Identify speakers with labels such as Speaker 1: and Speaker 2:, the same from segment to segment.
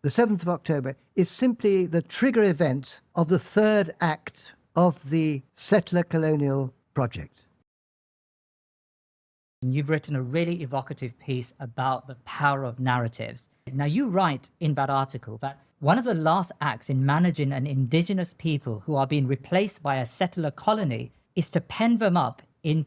Speaker 1: The 7th of October is simply the trigger event of the third act of the settler colonial project.
Speaker 2: You've written a really evocative piece about the power of narratives. Now, you write in that article that one of the last acts in managing an indigenous people who are being replaced by a settler colony is to pen them up in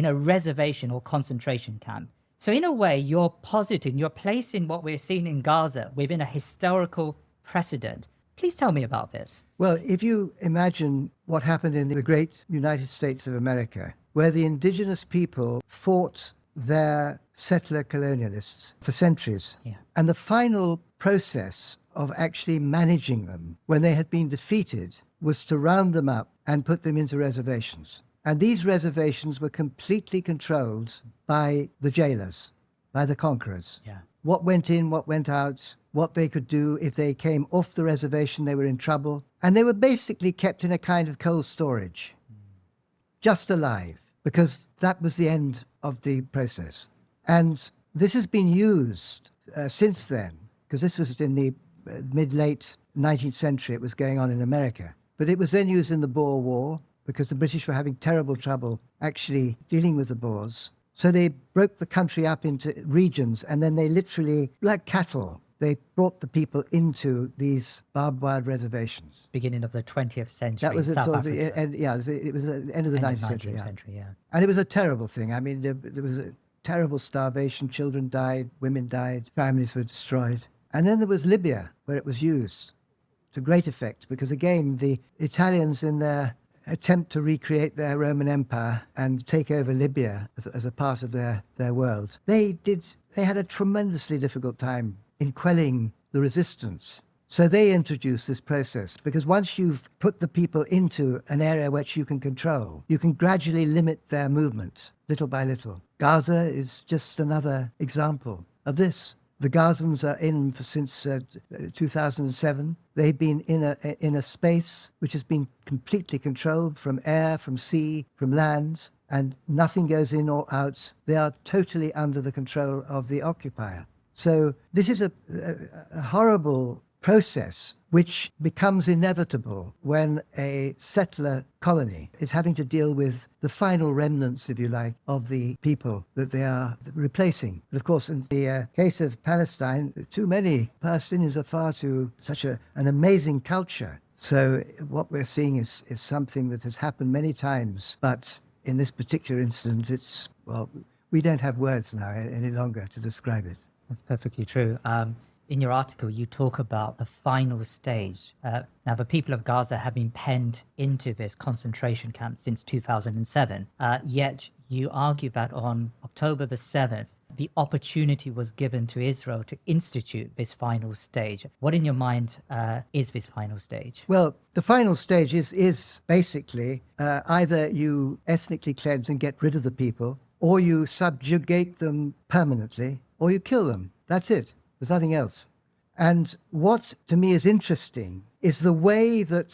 Speaker 2: a reservation or concentration camp. So in a way, you're positing, you're placing what we're seeing in Gaza within a historical precedent. Please tell me about this.
Speaker 1: Well, if you imagine what happened in the great United States of America, where the indigenous people fought their settler colonialists for centuries, and the final process of actually managing them when they had been defeated was to round them up and put them into reservations. And these reservations were completely controlled by the jailers, by the conquerors. What went in, what went out, what they could do. If they came off the reservation, they were in trouble. And they were basically kept in a kind of cold storage, just alive, because that was the end of the process. And this has been used since then, because this was in the mid-late 19th century. It was going on in America. But it was then used in the Boer War, because the British were having terrible trouble actually dealing with the Boers. So they broke the country up into regions, and then they literally, like cattle, they brought the people into these barbed wire reservations.
Speaker 2: Beginning of the 20th century.
Speaker 1: That was
Speaker 2: South
Speaker 1: sort of
Speaker 2: Africa.
Speaker 1: it was the end of the 19th century.
Speaker 2: Yeah.
Speaker 1: And it was a terrible thing. I mean, there was a terrible starvation. Children died, women died, families were destroyed. And then there was Libya, where it was used to great effect, because again, the Italians in their attempt to recreate their Roman Empire and take over Libya as a part of their world, they had a tremendously difficult time in quelling the resistance. So they introduced this process, because once you've put the people into an area which you can control, you can gradually limit their movement little by little. Gaza is just another example of this. The Gazans are in since 2007. They've been in a space which has been completely controlled from air, from sea, from land, and nothing goes in or out. They are totally under the control of the occupier. So this is a horrible process which becomes inevitable when a settler colony is having to deal with the final remnants, if you like, of the people that they are replacing. But of course, in the case of Palestine, too many Palestinians are far too such an amazing culture. So what we're seeing is something that has happened many times, but in this particular instance, we don't have words now any longer to describe it.
Speaker 2: That's perfectly true. In your article, you talk about the final stage. Now, the people of Gaza have been penned into this concentration camp since 2007, yet you argue that on October the 7th, the opportunity was given to Israel to institute this final stage. What in your mind is this final stage?
Speaker 1: Well, the final stage is basically either you ethnically cleanse and get rid of the people, or you subjugate them permanently, or you kill them. That's it. There's nothing else. And what to me is interesting is the way that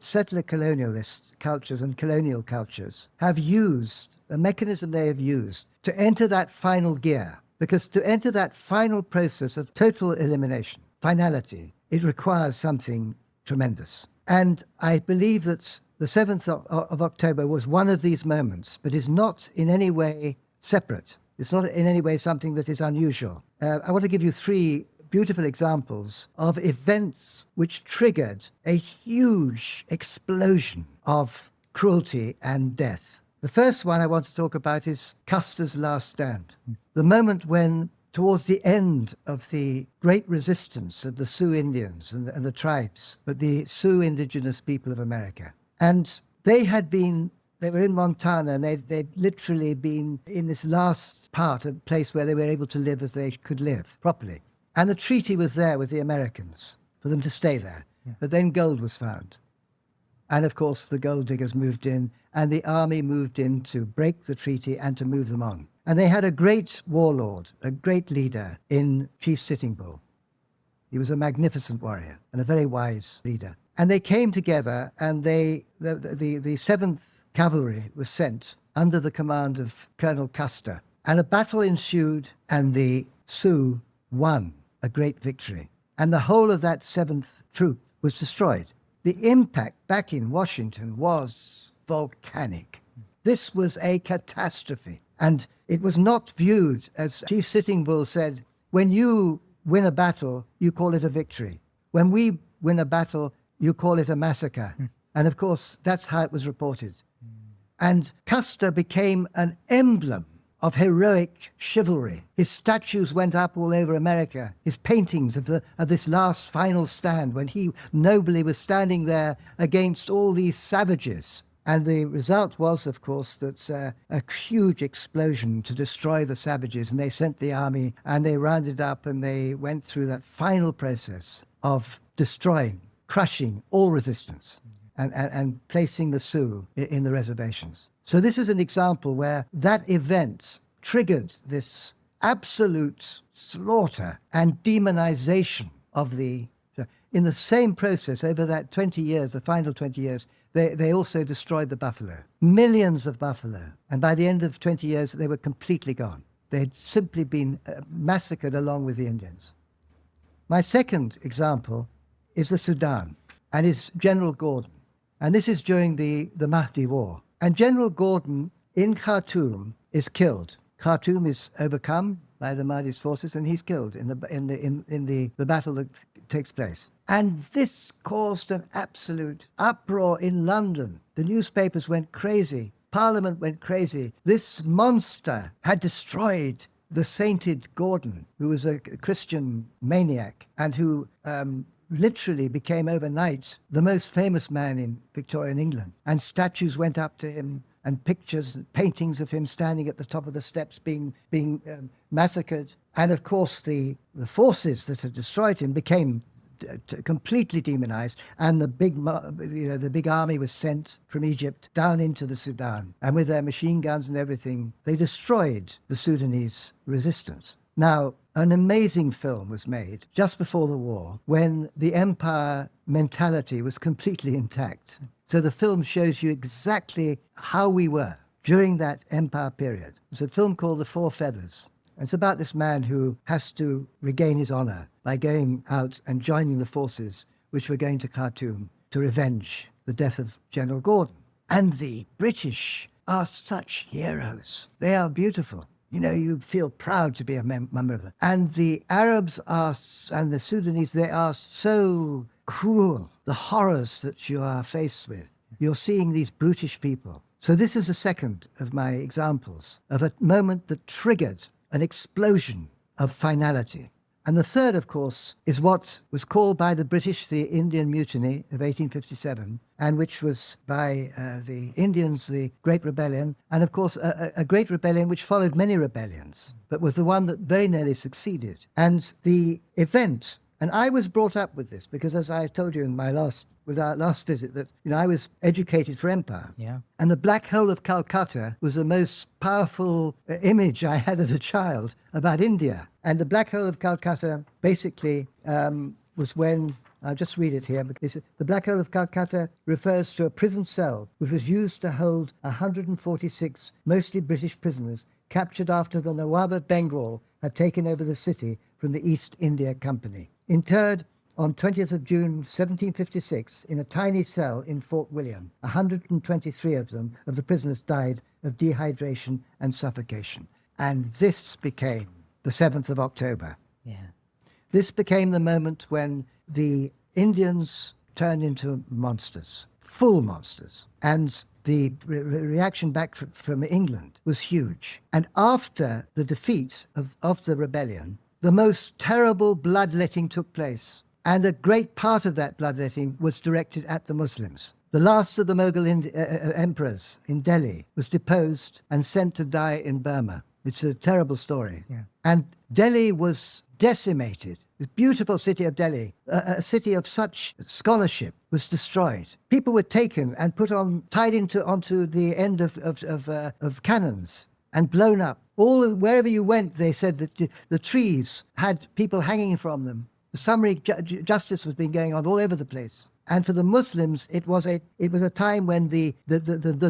Speaker 1: settler colonialist cultures and colonial cultures have used, a mechanism they have used to enter that final gear. Because to enter that final process of total elimination, finality, it requires something tremendous. And I believe that the 7th of October was one of these moments, but is not in any way separate. It's not in any way something that is unusual. I want to give you 3 beautiful examples of events which triggered a huge explosion of cruelty and death. The first one I want to talk about is Custer's last stand. The moment when, towards the end of the great resistance of the Sioux Indians and the tribes, but the Sioux indigenous people of America. And they were in Montana, and they'd literally been in this last part, a place where they were able to live as they could live properly. And the treaty was there with the Americans for them to stay there. Yeah. But then gold was found. And of course, the gold diggers moved in, and the army moved in to break the treaty and to move them on. And they had a great warlord, a great leader in Chief Sitting Bull. He was a magnificent warrior and a very wise leader. And they came together, and the 7th Cavalry was sent under the command of Colonel Custer. And a battle ensued, and the Sioux won a great victory. and the whole of that 7th Troop was destroyed. The impact back in Washington was volcanic. This was a catastrophe. And it was not viewed, as Chief Sitting Bull said, when you win a battle, you call it a victory. When we win a battle, you call it a massacre. And of course, that's how it was reported. And Custer became an emblem of heroic chivalry. His statues went up all over America. His paintings of this last final stand when he nobly was standing there against all these savages. And the result was, of course, that a huge explosion to destroy the savages. And they sent the army and they rounded up and they went through that final process of destroying, crushing all resistance and placing the Sioux in the reservations. So this is an example where that event triggered this absolute slaughter and demonization of the... In the same process, over that 20 years, the final 20 years, they also destroyed the buffalo. Millions of buffalo. And by the end of 20 years, they were completely gone. They had simply been massacred along with the Indians. My second example is the Sudan and is General Gordon. And this is during the Mahdi War. And General Gordon in Khartoum is killed. Khartoum is overcome by the Mahdi's forces, and he's killed in the battle that takes place. And this caused an absolute uproar in London. The newspapers went crazy. Parliament went crazy. This monster had destroyed the sainted Gordon, who was a Christian maniac and who literally became overnight the most famous man in Victorian England. And statues went up to him, and pictures and paintings of him standing at the top of the steps being massacred. And of course, the forces that had destroyed him became completely demonized, and the big army was sent from Egypt down into the Sudan. And with their machine guns and everything, they destroyed the Sudanese resistance. Now, an amazing film was made just before the war when the empire mentality was completely intact. So the film shows you exactly how we were during that empire period. It's a film called The Four Feathers. It's about this man who has to regain his honor by going out and joining the forces which were going to Khartoum to revenge the death of General Gordon. And the British are such heroes. They are beautiful. You know, you feel proud to be a member of them. And the Arabs and the Sudanese, they are so cruel. The horrors that you are faced with. You're seeing these brutish people. So this is the second of my examples of a moment that triggered an explosion of finality. And the third, of course, is what was called by the British the Indian Mutiny of 1857, and which was by the Indians the Great Rebellion, and of course a great rebellion which followed many rebellions, but was the one that very nearly succeeded. And the event, and I was brought up with this because, as I told you in with our last visit, that I was educated for empire. Yeah. And the Black Hole of Calcutta was the most powerful image I had as a child about India. And the Black Hole of Calcutta basically was when, I'll just read it here, because the Black Hole of Calcutta refers to a prison cell which was used to hold 146 mostly British prisoners captured after the Nawab of Bengal had taken over the city from the East India Company. Interred on 20th of June 1756 in a tiny cell in Fort William. 123 of the prisoners died of dehydration and suffocation. And this became the 7th of October. Yeah. This became the moment when the Indians turned into monsters, full monsters. And the reaction back from England was huge. And after the defeat of the rebellion, the most terrible bloodletting took place. And a great part of that bloodletting was directed at the Muslims. The last of the Mughal emperors in Delhi was deposed and sent to die in Burma. It's a terrible story. Yeah. And Delhi was decimated. The beautiful city of Delhi, a city of such scholarship, was destroyed. People were taken and tied onto the end of cannons and blown up. Wherever you went, they said that the trees had people hanging from them. The summary justice was being going on all over the place. And for the Muslims, it was a time when the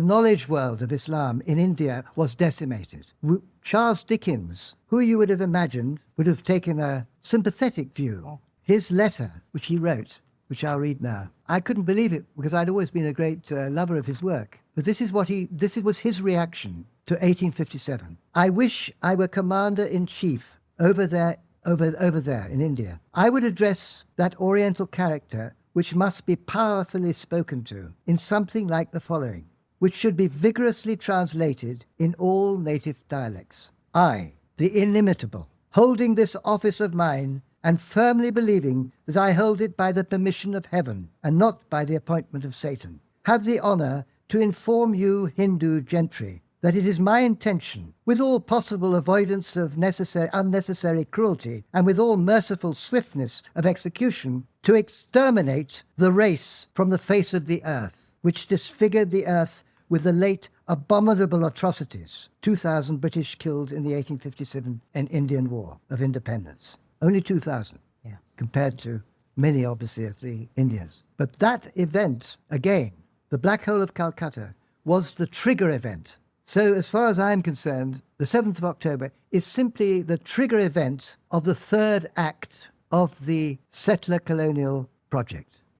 Speaker 1: knowledge world of Islam in India was decimated. Charles Dickens, who you would have imagined would have taken a sympathetic view, his letter, which he wrote, which I'll read now. I couldn't believe it because I'd always been a great lover of his work. But this was his reaction to 1857. I wish I were commander-in-chief over there in India. I would address that Oriental character which must be powerfully spoken to in something like the following, which should be vigorously translated in all native dialects. I, the inimitable, holding this office of mine, and firmly believing that I hold it by the permission of heaven, and not by the appointment of Satan, have the honour to inform you Hindu gentry that it is my intention, with all possible avoidance of unnecessary cruelty, and with all merciful swiftness of execution, to exterminate the race from the face of the earth, which disfigured the earth with the late abominable atrocities. 2,000 British killed in the 1857 Indian War of Independence. Only 2,000, compared to many, obviously, of the Indians. But that event, again, the Black Hole of Calcutta, was the trigger event. So as far as I'm concerned, the 7th of October is simply the trigger event of the third act of the settler colonial project.